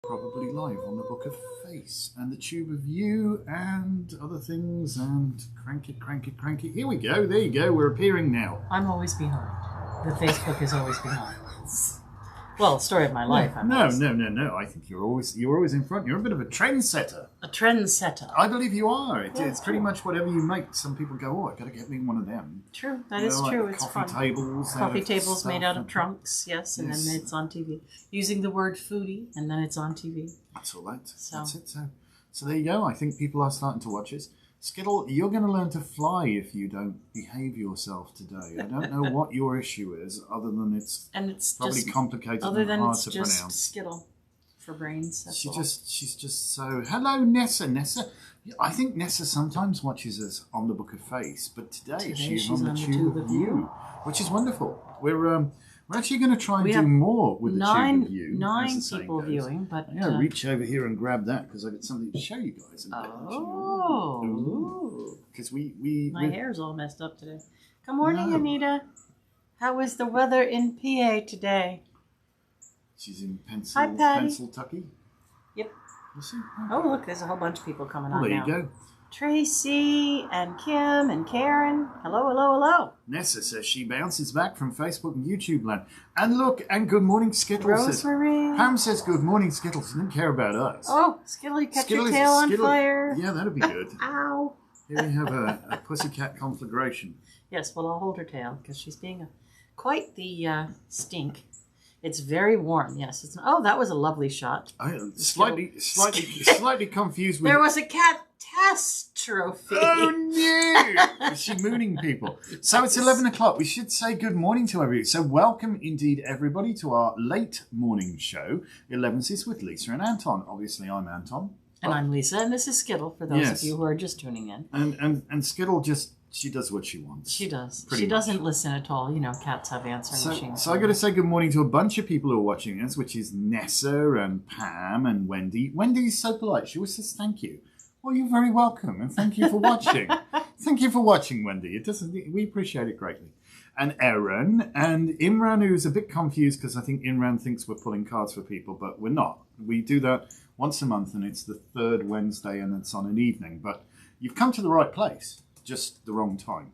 probably live on the Book of Face and the Tube of You and other things and crank it. Here we go. There you go. We're appearing now. I'm always behind. The Facebook is always behind. Well, story of my life. No. I think you're always in front. You're a bit of a trendsetter. A trendsetter. I believe you are. It's pretty much whatever you make. Some people go, "Oh, I got to get me one of them." True, that is true. It's coffee fun. tables. Coffee tables made out of trunks, yes, and Yes. then it's on TV. Using the word foodie, and then it's on TV. That's all right. That's it. So there you go. I think people are starting to watch us. Skittle, you're going to learn to fly if you don't behave yourself today. I don't know what your issue is, other than it's probably just complicated and hard to pronounce. Skittle for brains. She's just so. Hello, Nessa. Nessa, I think Nessa sometimes watches us on the Book of Face, but today she's on the Tube of You, which is wonderful. We're actually going to try and do more with the Tube of You. Nine people viewing, but I'm going to reach over here and grab that because I've got something to show you guys. Because my hair's all messed up today. Good morning, Anita. How is the weather in PA today? She's in Hi, Patty. Pennsyltucky. Yep. You see? Oh, look, there's a whole bunch of people coming on now. There you go. Tracy and Kim and Karen. Hello. Nessa says she bounces back from Facebook and YouTube land. And look, and good morning, Skittles. Rosemary. Pam says good morning, Skittles. Didn't care about us. Oh, Skittle, you catch your tail on fire. Yeah, that'd be good. Ow. Here we have a pussycat conflagration. Yes, well, I'll hold her tail because she's being quite the stink. It's very warm. Yes. That was a lovely shot. I am slightly confused with. There was a catastrophe. Oh no! Is she mooning people? So it's 11 o'clock. We should say good morning to everybody. So welcome indeed everybody to our late morning show, Elevensies with Lisa and Anton. Obviously, I'm Anton. And I'm Lisa, and this is Skittle for those of you who are just tuning in. And Skittle she does what she wants. She does. She doesn't listen at all. You know, cats have answering machines. So I got to say good morning to a bunch of people who are watching us, which is Nessa and Pam and Wendy. Wendy is so polite. She always says thank you. Well, you're very welcome, and thank you for watching. Thank you for watching, Wendy. We appreciate it greatly. And Erin and Imran, who's a bit confused because I think Imran thinks we're pulling cards for people, but we're not. We do that once a month, and it's the third Wednesday, and it's on an evening. But you've come to the right place, just the wrong time.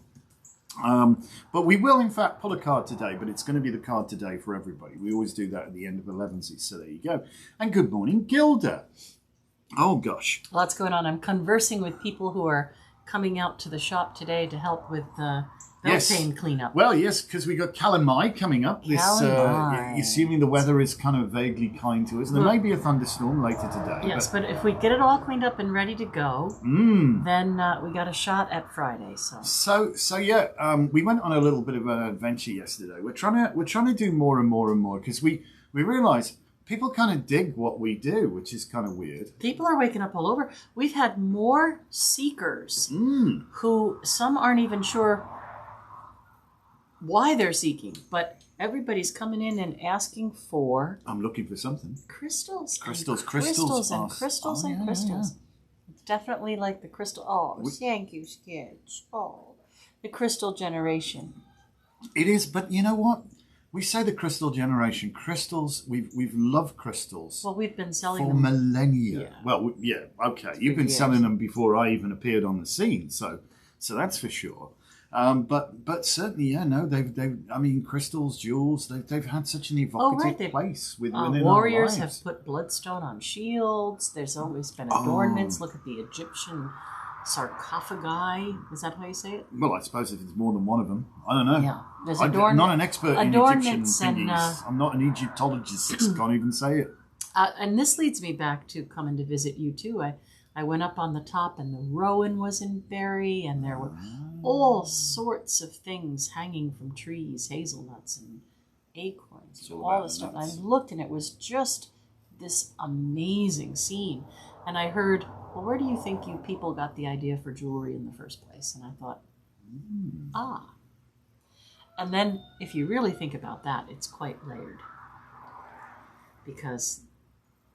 But we will, in fact, pull a card today, but it's going to be the card today for everybody. We always do that at the end of Elevensies, so there you go. And good morning, Gilda. Oh, gosh. Lots going on. I'm conversing with people who are coming out to the shop today to help with Beltane cleanup. Well, yes, because we got Calamai coming up. Assuming the weather is kind of vaguely kind to us. There may be a thunderstorm later today. Yes, but if we get it all cleaned up and ready to go, then we got a shot at Friday. So we went on a little bit of an adventure yesterday. We're trying to do more and more because we realise people kind of dig what we do, which is kind of weird. People are waking up all over. We've had more seekers who some aren't even sure why they're seeking, but everybody's coming in and asking for... I'm looking for something. Crystals. Crystals. It's definitely like the crystal... Oh, thank you, Sketch. Oh, the crystal generation. It is, but you know what? We say the crystal generation. Crystals, we've loved crystals. Well, we've been selling them for millennia. Yeah. Well, okay. You've been selling them before I even appeared on the scene, so that's for sure. But certainly, they've. I mean, crystals, jewels. They've had such an evocative place within warriors our lives. have put bloodstone on shields. There's always been adornments. Look at the Egyptian sarcophagi. Is that how you say it? Well, I suppose if it's more than one of them, I don't know. Yeah, there's I'm not an expert in Egyptian and, thingies. I'm not an Egyptologist. Can't even say it. And this leads me back to coming to visit you too. I went up on the top, and the rowan was in berry, and there were all sorts of things hanging from trees, hazelnuts and acorns, and all this stuff. And I looked, and it was just this amazing scene. And I heard, well, where do you think you people got the idea for jewelry in the first place? And I thought, And then, if you really think about that, it's quite layered. Because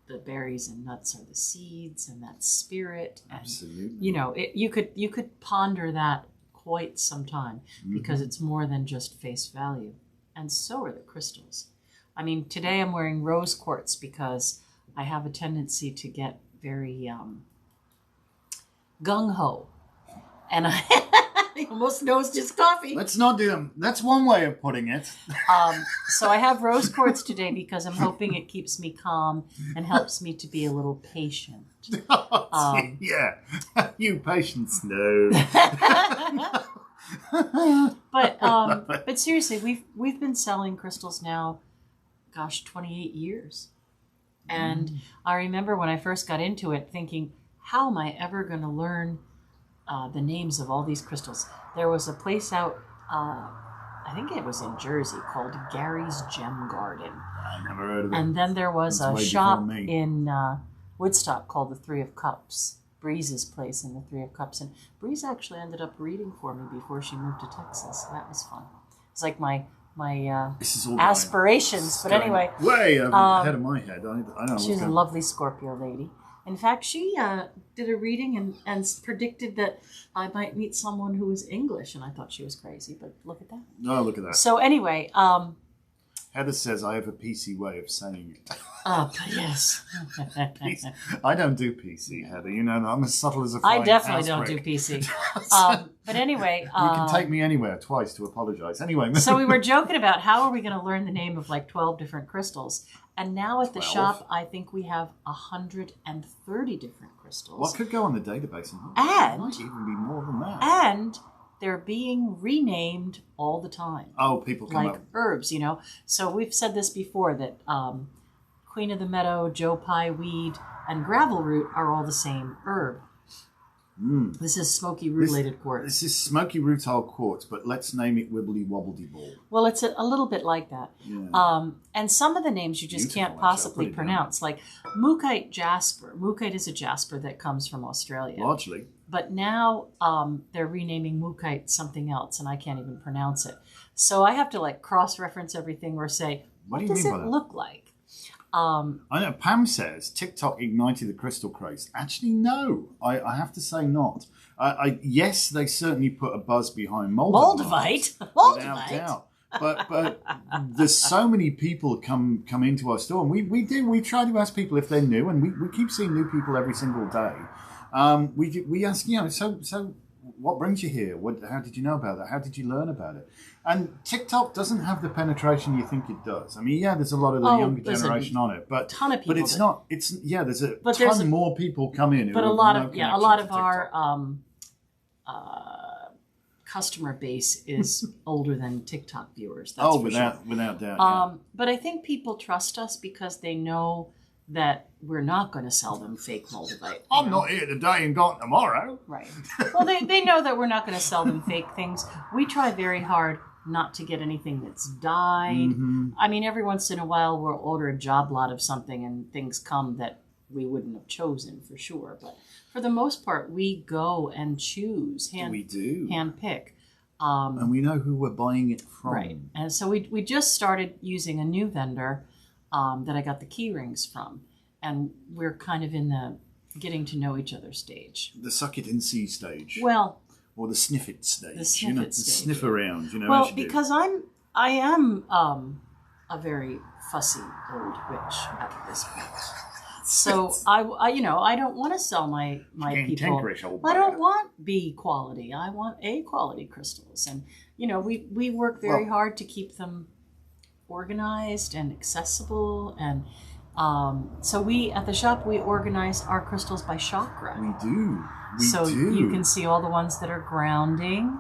the berries and nuts are the seeds, and that spirit. And, absolutely. You know, you could ponder that quite some time, because it's more than just face value. And so are the crystals. I mean, today I'm wearing rose quartz because I have a tendency to get very gung-ho. And I almost nosed his coffee. Let's not do them. That's one way of putting it. So I have rose quartz today because I'm hoping it keeps me calm and helps me to be a little patient. Yeah. You patience, no. But seriously, we've been selling crystals now, 28 years. And I remember when I first got into it thinking, how am I ever going to learn the names of all these crystals? There was a place out, I think it was in Jersey, called Gary's Gem Garden. I never heard of it. And then there was a shop in Woodstock called the Three of Cups, Breeze's place in the Three of Cups. And Breeze actually ended up reading for me before she moved to Texas. So that was fun. It's like my this is all aspirations. But anyway. Way ahead of my head. I don't know. She's a lovely Scorpio lady. In fact, she did a reading and predicted that I might meet someone who was English, and I thought she was crazy, but look at that. Oh, look at that. So anyway... Heather says I have a PC way of saying it. Yes. I don't do PC, Heather. You know, I'm as subtle as a flying I definitely don't housebreak. do PC. But anyway... you can take me anywhere twice to apologize. Anyway. So we were joking about how are we going to learn the name of like 12 different crystals. And now at the shop, I think we have 130 different crystals. What could go on the database? And it might even be more than that. And they're being renamed all the time. Oh, people come like up. Herbs, you know. So we've said this before that Queen of the Meadow, Joe Pye weed, and gravel root are all the same herb. This is smoky rutilated quartz. This is smoky rutile quartz, but let's name it Wibbly Wobbledy Ball. Well, it's a little bit like that. Yeah. And some of the names you just can't possibly pronounce, like Mookite jasper. Mookite is a jasper that comes from Australia. Largely. But now they're renaming Mookite something else, and I can't even pronounce it. So I have to like cross-reference everything or say, what does it look like? I know Pam says TikTok ignited the crystal craze. Actually, no. I have to say not. Yes, they certainly put a buzz behind Moldavite. Without doubt. But there's so many people come into our store, and we try to ask people if they're new, and we keep seeing new people every single day. We ask, so what brings you here? How did you know about that? How did you learn about it? And TikTok doesn't have the penetration you think it does. I mean, yeah, there's a lot of the younger generation on it, but ton of people. But it's not. There's a ton more people come in. But a lot of our customer base is older than TikTok viewers. That's without doubt. But I think people trust us because they know that we're not going to sell them fake Moldavite. I'm not here today and gone tomorrow. Right. Well, they know that we're not going to sell them fake things. We try very hard not to get anything that's dyed. Mm-hmm. I mean, every once in a while we'll order a job lot of something and things come that we wouldn't have chosen for sure. But for the most part, we go and choose, hand pick. And we know who we're buying it from. Right. And so we just started using a new vendor that I got the key rings from. And we're kind of in the getting to know each other stage. The suck it and see stage. Well... Or the sniff it stage. The sniff it stage. Sniff around, Well, because I am a very fussy old witch at this point. So I don't want to sell my people. I don't want B quality. I want A quality crystals, and we work very hard to keep them organized and accessible, and so we at the shop we organize our crystals by chakra. We do. You can see all the ones that are grounding,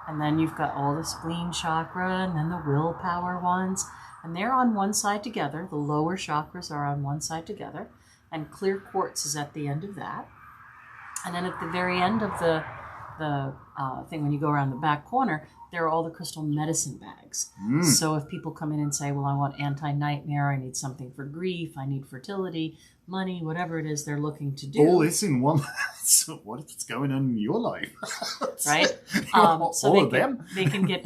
and then you've got all the spleen chakra, and then the willpower ones, and they're on one side together. The lower chakras are on one side together, and clear quartz is at the end of that. And then at the very end of the thing, when you go around the back corner, there are all the crystal medicine bags. So if people come in and say, well, I want anti-nightmare, I need something for grief, I need fertility, money, whatever it is they're looking to do. All this in one. So what is going on in your life? Right? So they can get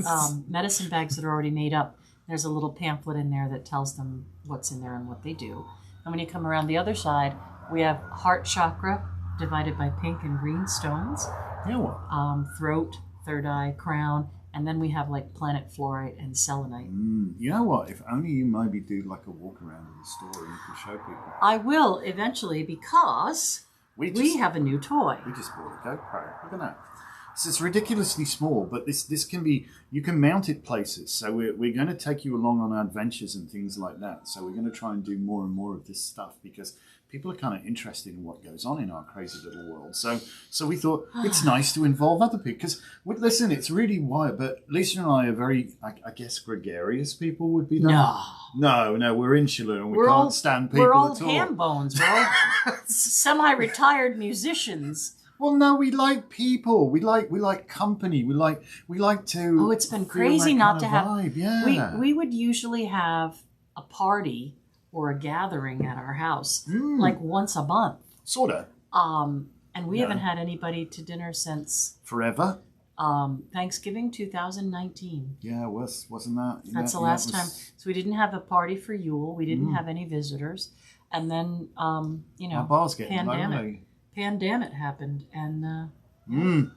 medicine bags that are already made up. There's a little pamphlet in there that tells them what's in there and what they do. And when you come around the other side, we have heart chakra divided by pink and green stones. Yeah. Throat, third eye, crown, And then we have like planet fluorite and selenite. You know what? If only you maybe do like a walk around in the store and you can show people. I will eventually because we have a new toy. We just bought a GoPro. Look at that. So it's ridiculously small, but this can be, you can mount it places. So we're going to take you along on adventures and things like that. So we're going to try and do more and more of this stuff because people are kind of interested in what goes on in our crazy little world. So we thought it's nice to involve other people. Because, listen, it's really wild, but Lisa and I are very, I guess, gregarious people would be. No, we're insular and we can't stand people at all. We're old ham bones. We're all semi-retired musicians. Well, no, we like people. We like company. We like to. Oh, it's been crazy not to have. Vibe. Yeah. We would usually have a party or a gathering at our house like once a month. Sorta. And we haven't had anybody to dinner since forever. Thanksgiving 2019. Yeah, wasn't that? That's the last time. So we didn't have a party for Yule. We didn't have any visitors, and then our bar's getting pandemic happened, and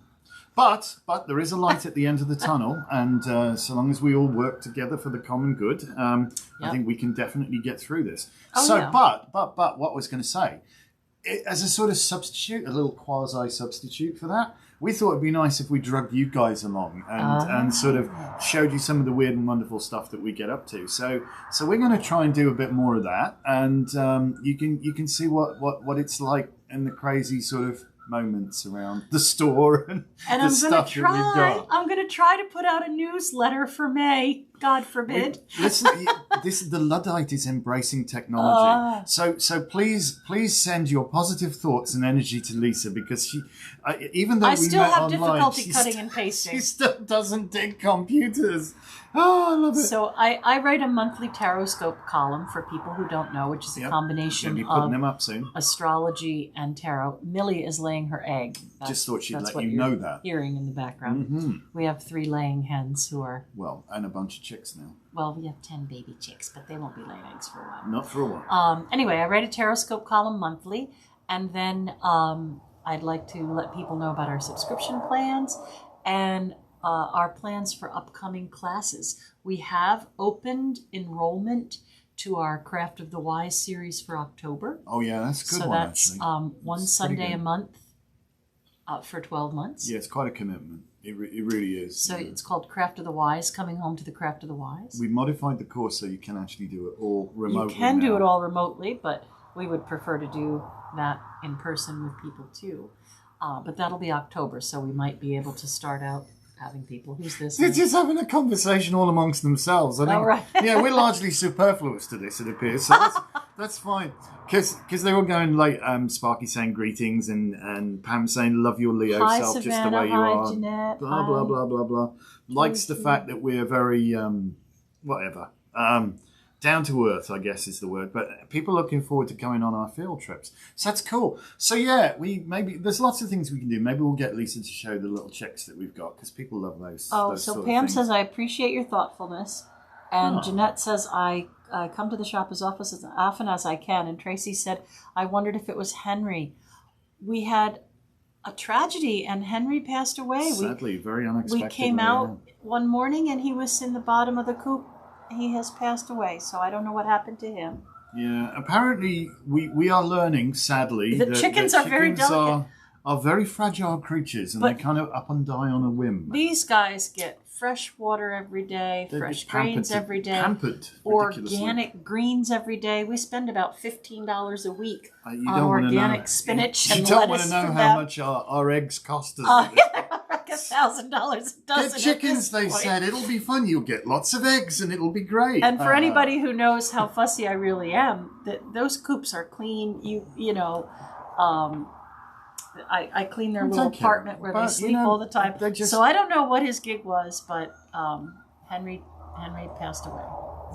but there is a light at the end of the tunnel, and so long as we all work together for the common good, I think we can definitely get through this. But what I was going to say, as a sort of substitute, a little quasi substitute for that, we thought it'd be nice if we drugged you guys along and sort of showed you some of the weird and wonderful stuff that we get up to. So we're going to try and do a bit more of that, and you can see what it's like in the crazy sort of moments around the store and the stuff that we've got. I'm going to try to put out a newsletter for May. God forbid. Listen, the Luddite is embracing technology. So please send your positive thoughts and energy to Lisa, because she, even though I we still met have online, difficulty cutting and pasting. She still doesn't dig computers. Oh, I love it. So I write a monthly Taroscope column for people who don't know, which is a combination be putting of them up soon. Astrology and tarot. Millie is laying her egg. Just thought she'd let you know that. Hearing in the background. We have 3 laying hens who are... Well, and a bunch of chicks now. Well, we have 10 baby chicks, but they won't be laying eggs for a while. Not for a while. Anyway, I write a Taroscope column monthly, and then I'd like to let people know about our subscription plans and our plans for upcoming classes. We have opened enrollment to our Craft of the Wise series for October. Oh, yeah, that's a good one, actually. So that's one Sunday a month for 12 months. Yeah, it's quite a commitment. It really is. So it's called Craft of the Wise, Coming Home to the Craft of the Wise. We modified the course so you can actually do it all remotely. You can do it all remotely, but we would prefer to do that in person with people too. But that'll be October, so we might be able to start out having people. Who's this? They're just having a conversation all amongst themselves. I think, right. Yeah, we're largely superfluous to this, it appears. So that's fine. Because they're all going like Sparky saying greetings and Pam saying love your Leo hi, self Savannah, just the way you hi, are. Jeanette, blah, blah, blah, blah, blah. Likes the fact that we're very, down to earth, I guess is the word. But people are looking forward to going on our field trips. So that's cool. So yeah, there's lots of things we can do. Maybe we'll get Lisa to show the little chicks that we've got, because people love those. So Pam says, I appreciate your thoughtfulness. And Jeanette says, I come to the shop as often as I can. And Tracy said, I wondered if it was Henry. We had a tragedy and Henry passed away. Sadly, very unexpectedly. We came out one morning and he was in the bottom of the coop. He has passed away, so I don't know what happened to him. Yeah, apparently we are learning, sadly, that chickens are very delicate. Are very fragile creatures, and they kind of up and die on a whim. These guys get fresh water every day, fresh grains every day, organic greens every day. We spend about $15 a week on organic spinach and lettuce. You don't want to know how much our eggs cost us. Like $1,000 a dozen. Get chickens, they said. It'll be fun. You'll get lots of eggs, and it'll be great. And for anybody who knows how fussy I really am, those coops are clean. I clean their little apartment where they sleep all the time. So I don't know what his gig was, but Henry passed away.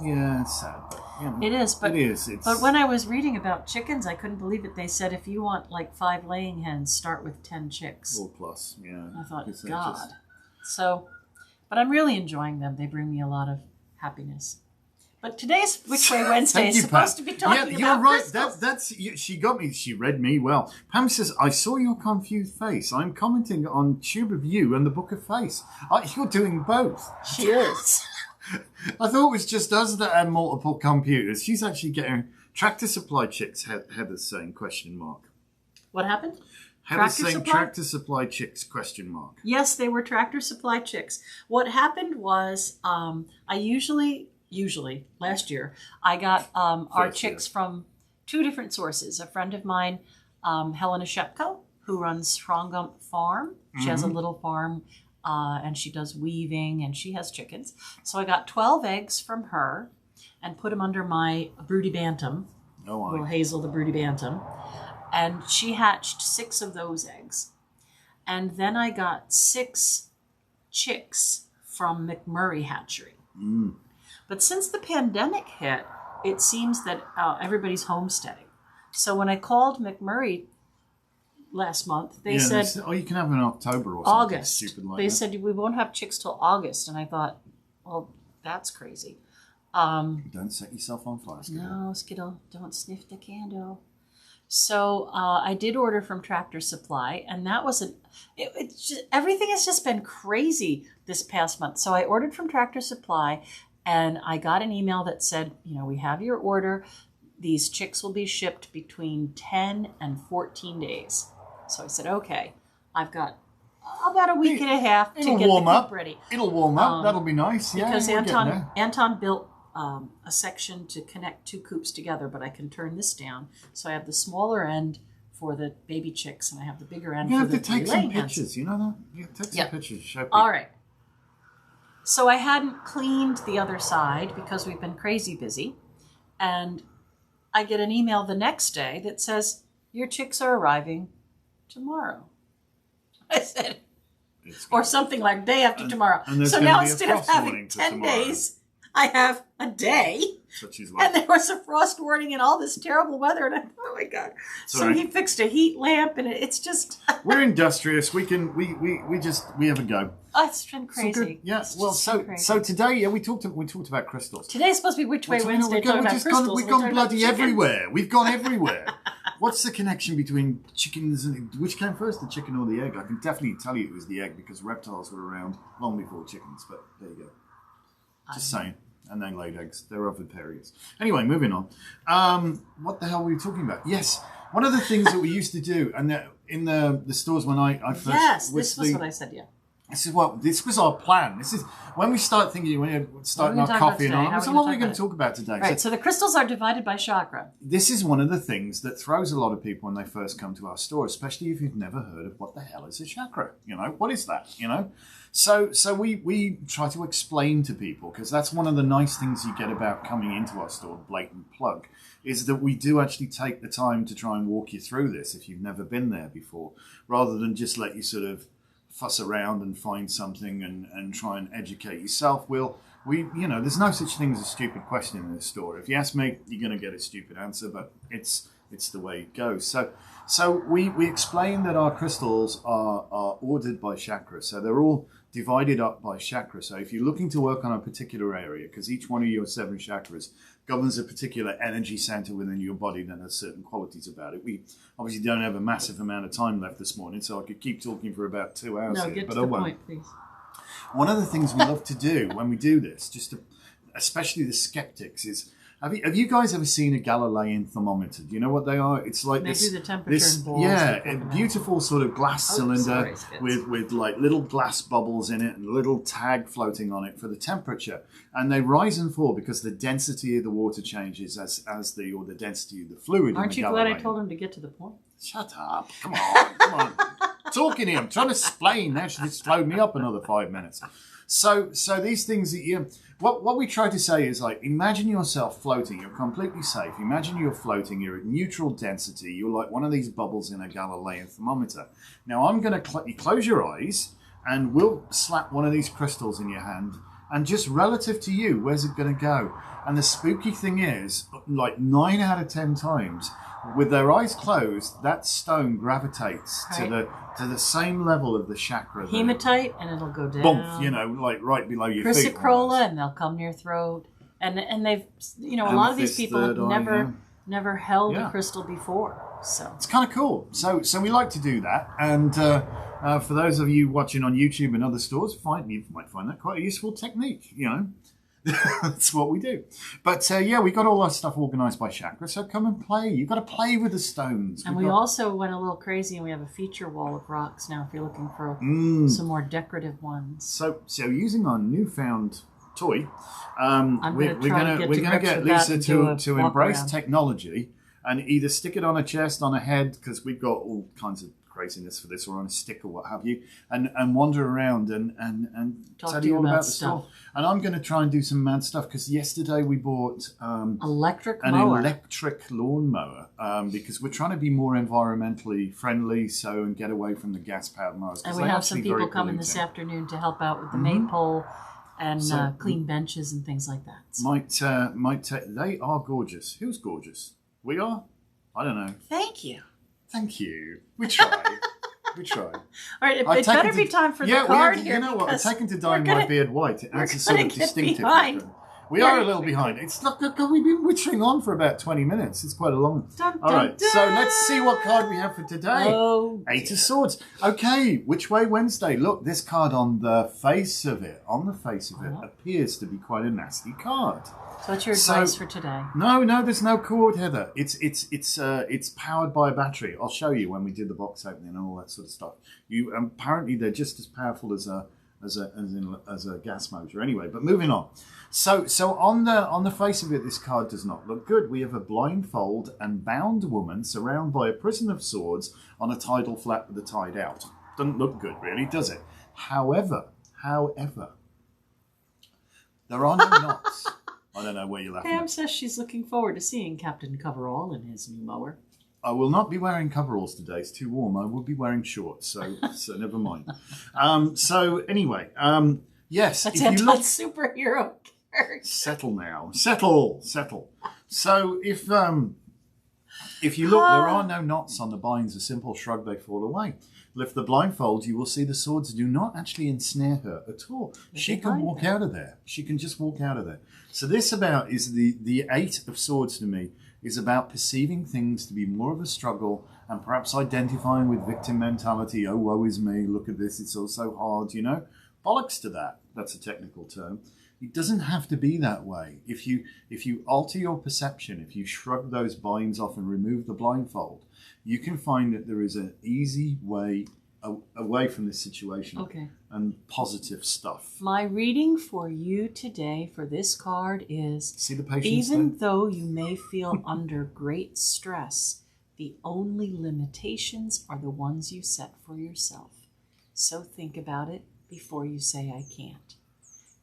Yeah, it's sad. But, it is, but it is. But when I was reading about chickens, I couldn't believe it. They said if you want like 5 laying hens, start with 10 chicks. Or plus, yeah. I thought, God. So, but I'm really enjoying them. They bring me a lot of happiness. But today's Which Way Wednesday Thank is you, supposed Pam. to be talking You're about right. crystals. She got me. She read me well. Pam says, "I saw your confused face. I'm commenting on Tube of You and the Book of Face. You're doing both." She is. I thought it was just us that had multiple computers. She's actually getting Tractor Supply Chicks. Heather's saying question mark. What happened? Heather's Tractor saying Supply? Tractor Supply Chicks question mark. Yes, they were Tractor Supply Chicks. What happened was, I usually last year I got our chicks from two different sources. A friend of mine, Helena Shepko, who runs Strong Gump Farm. She has a little farm, and she does weaving, and she has chickens. So I got 12 eggs from her, and put them under my broody bantam. Little Hazel, the broody bantam, and she hatched 6 of those eggs. And then I got 6 chicks from McMurray Hatchery. But since the pandemic hit, it seems that everybody's homesteading. So when I called McMurray last month, they said, you can have them in October or something August. stupid like They that. said, we won't have chicks till August. And I thought, well, that's crazy. Don't set yourself on fire, Skittle. No, Skittle, don't sniff the candle. So I did order from Tractor Supply, and that was everything has just been crazy this past month. So I ordered from Tractor Supply, and I got an email that said, we have your order. These chicks will be shipped between 10 and 14 days. So I said, okay, I've got about a week and a half to get the coop ready. It'll warm up. That'll be nice. Yeah, because Anton built a section to connect 2 coops together, but I can turn this down. So I have the smaller end for the baby chicks, and I have the bigger end for the You have to take some laying pictures. hens. You know that? Yeah, take some pictures. Show people. All right. So I hadn't cleaned the other side because we've been crazy busy. And I get an email the next day that says, your chicks are arriving tomorrow. I said, or something like day after tomorrow. So now instead of having 10 days, I have a day. And there was a frost warning and all this terrible weather. And I thought, oh my God. So he fixed a heat lamp, and it's just. We're industrious. We have a go. Oh, it's been crazy. So today, we talked about crystals. Today's supposed to be Which Way Wednesday. We've gone bloody everywhere. We've gone everywhere. What's the connection between chickens and which came first, the chicken or the egg? I can definitely tell you it was the egg because reptiles were around long before chickens. But there you go. Just saying. And they laid eggs. They're oviparous. Anyway, moving on. What the hell were we talking about? Yes, one of the things that we used to do, and in the stores when I first... Yes, this was what I said, yeah. This was our plan. This is when we start thinking, when you're starting our coffee and all. So what are we going to talk about today? Right, so the crystals are divided by chakra. This is one of the things that throws a lot of people when they first come to our store, especially if you've never heard of what the hell is a chakra. What is that? So we try to explain to people, because that's one of the nice things you get about coming into our store, blatant plug, is that we do actually take the time to try and walk you through this if you've never been there before, rather than just let you sort of fuss around and find something and try and educate yourself. There's no such thing as a stupid question in this store. If you ask me, you're going to get a stupid answer, but it's the way it goes. So we explain that our crystals are ordered by chakra. So they're all divided up by chakra. So if you're looking to work on a particular area, because each one of your 7 chakras governs a particular energy center within your body that has certain qualities about it. We obviously don't have a massive amount of time left this morning, so I could keep talking for about 2 hours here, get but to I the won't. point, please. One of the things we love to do when we do this, especially the skeptics, is have you guys ever seen a Galilean thermometer? Do you know what they are? It's like they do the temperature in bowls. a beautiful sort of glass cylinder with like little glass bubbles in it and a little tag floating on it for the temperature. And they rise and fall because the density of the water changes as the density of the fluid. Aren't you glad I told him to get to the point? Shut up! Come on! Talking here, I'm trying to explain. Now she just slowed me up another 5 minutes. So these things that what we try to say is, like, imagine yourself floating. You're completely safe. Imagine you're floating. You're at neutral density. You're like one of these bubbles in a Galilean thermometer. Now I'm going to close your eyes, and we'll slap one of these crystals in your hand. And just relative to you, where's it going to go? And the spooky thing is, like 9 out of 10 times, with their eyes closed, that stone gravitates to the same level of the chakra. Hematite, and it'll go down. Bump, like right below your feet. Chrysocolla, and they'll come to your throat. And they've, you know, a lot of Amethyst, these people have third eye, never held Yeah. a crystal before. So it's kind of cool. So we like to do that. And for those of you watching on YouTube and other stores, you might find that quite a useful technique, you know. That's what we do. But yeah, we got all our stuff organised by chakra, so come and play. You've got to play with the stones. And we also went a little crazy, and we have a feature wall of rocks now if you're looking for some more decorative ones. So using our newfound toy, we're going to get Lisa to embrace technology and either stick it on a chest, on a head, because we've got all kinds of craziness for this, or on a stick or what have you, and wander around and tell you all about the store. And I'm going to try and do some mad stuff, because yesterday we bought an electric lawnmower, because we're trying to be more environmentally friendly, and get away from the gas-powered mowers. And we have some people coming this afternoon to help out with the maypole and clean benches and things like that. They are gorgeous. Who's gorgeous? We are? I don't know. Thank you. Thank you. We try. We try. All right, it better be time for the card here. You know what? I've taken to dyeing my beard white. It adds a sort of distinctive look. We are a little behind. It's not. We've been witching on for about 20 minutes. It's quite a long. All right, so let's see what card we have for today. Oh, Eight of Swords. Okay, Which Way Wednesday. Look, this card on the face of it, appears to be quite a nasty card. So what's your advice for today? No, there's no cord, Heather. It's powered by a battery. I'll show you when we did the box opening and all that sort of stuff. Apparently they're just as powerful as a gas motor. Anyway, but moving on. So on the face of it, this card does not look good. We have a blindfold and bound woman surrounded by a prison of swords on a tidal flat with the tide out. Doesn't look good, really, does it? However, there are no knots. I don't know where you're laughing. Pam says she's looking forward to seeing Captain Coverall in his new mower. I will not be wearing coveralls today. It's too warm. I will be wearing shorts, so never mind. So anyway, yes. That's anti-superhero character. Settle now. Settle. So if you look, there are no knots on the binds. A simple shrug, they fall away. Lift the blindfold, you will see the swords do not actually ensnare her at all. She can walk out of there. She can just walk out of there. So this is the Eight of Swords to me is about perceiving things to be more of a struggle and perhaps identifying with victim mentality. Oh, woe is me. Look at this. It's all so hard, you know. Bollocks to that. That's a technical term. It doesn't have to be that way. If you alter your perception, if you shrug those binds off and remove the blindfold, you can find that there is an easy way away from this situation and positive stuff. My reading for you today for this card is, see the patience even though you may feel under great stress, the only limitations are the ones you set for yourself. So think about it before you say I can't.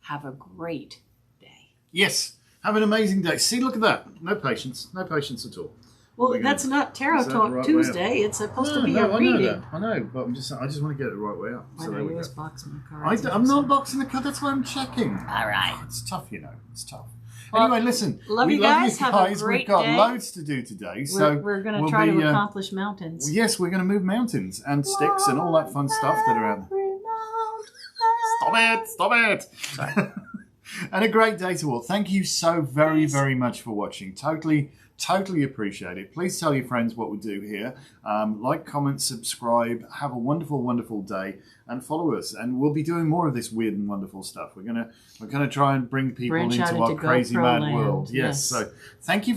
Have a great day. Yes, have an amazing day. See, look at that. No patience at all. Well, that's not Tarot Talk right Tuesday. It's supposed to be a reading. I know, but I just want to get it the right way up. So I know you was boxing the cards. I'm not boxing the card. That's why I'm checking. All right. It's tough, you know. It's tough. Well, anyway, listen. Love you guys. Have a great We've got day. loads to do today. So we're going to try to accomplish mountains. Yes, we're going to move mountains and sticks and all that fun stuff that are out there. Stop it. Sorry. And a great day to all. Thank you so very, very much for watching. Totally appreciate it. Please tell your friends what we do here. Like, comment, subscribe. Have a wonderful, wonderful day, and follow us. And we'll be doing more of this weird and wonderful stuff. We're gonna try and bring people into our crazy mad world. Yes. So thank you.